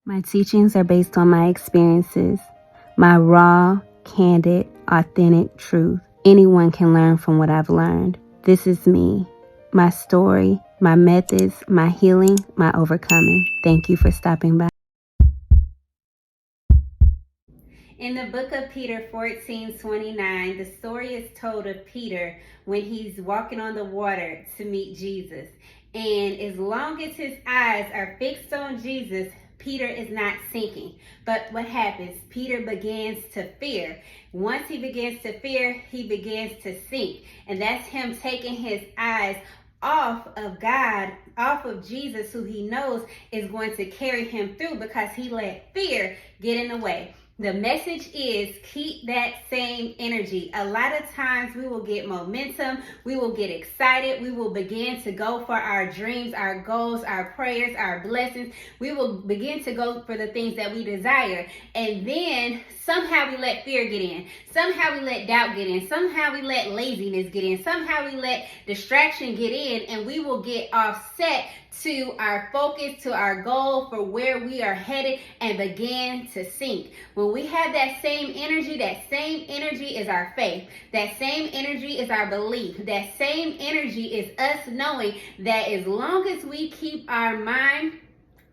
My teachings are based on my experiences, my raw, candid, authentic truth. Anyone can learn from what I've learned. This is me, my story, my methods, my healing, my overcoming. Thank you for stopping by. In the book of Peter 14:29, the story is told of Peter when he's walking on the water to meet Jesus. And as long as his eyes are fixed on Jesus, Peter is not sinking. But what happens? Peter begins to fear. Once he begins to fear, he begins to sink. And that's him taking his eyes off of God, off of Jesus, who he knows is going to carry him through because he let fear get in the way. The message is keep that same energy. A lot of times we will get momentum, we will get excited, we will begin to go for our dreams, our goals, our prayers, our blessings. We will begin to go for the things that we desire. And then somehow we let fear get in. Somehow we let doubt get in. Somehow we let laziness get in. Somehow we let distraction get in, and we will get offset to our focus, to our goal for where we are headed, and begin to sink. When we have that same energy is our faith. That same energy is our belief. That same energy is us knowing that as long as we keep our mind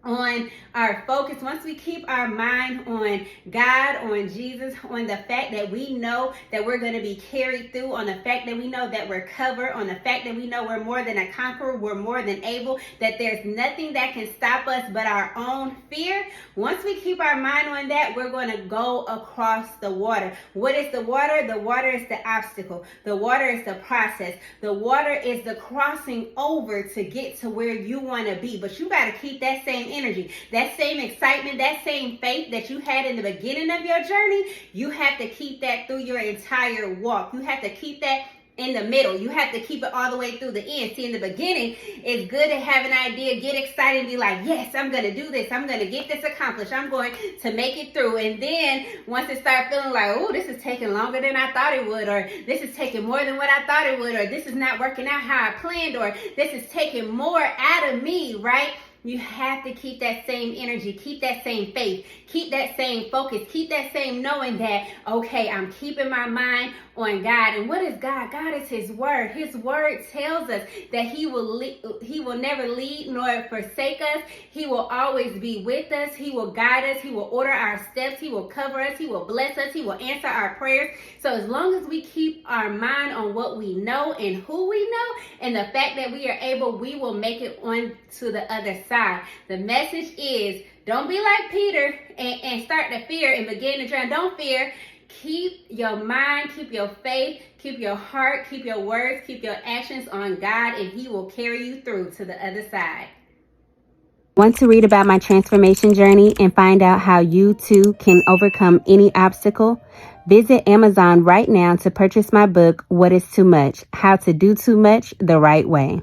on our focus, once we keep our mind on God, on Jesus, on the fact that we know that we're going to be carried through, on the fact that we know that we're covered, on the fact that we know we're more than a conqueror, we're more than able, that there's nothing that can stop us but our own fear. Once we keep our mind on that, we're going to go across the water. What is the water? The water is the obstacle. The water is the process. The water is the crossing over to get to where you want to be. But you got to keep that same energy, that same excitement, that same faith that you had in the beginning of your journey. You have to keep that through your entire walk. You have to keep that in the middle. You have to keep it all the way through the end. See, in the beginning, it's good to have an idea, get excited, and be like, yes, I'm going to do this. I'm going to get this accomplished. I'm going to make it through. And then once it starts feeling like, oh, this is taking longer than I thought it would, or this is taking more than what I thought it would, or this is not working out how I planned, or this is taking more out of me, right? You have to keep that same energy, keep that same faith, keep that same focus, keep that same knowing that, okay, I'm keeping my mind on God. And what is God? God is his word. His word tells us that he will never lead nor forsake us. He will always be with us. He will guide us. He will order our steps. He will cover us. He will bless us. He will answer our prayers. So as long as we keep our mind on what we know and who we know, and the fact that we are able, we will make it on to the other side. The message is, don't be like Peter and start to fear and begin to drown. Don't fear. Keep your mind, keep your faith, keep your heart, keep your words, keep your actions on God, and he will carry you through to the other side. Want to read about my transformation journey and find out how you too can overcome any obstacle? Visit Amazon right now to purchase my book, What is Too Much? How to Do Too Much the Right Way.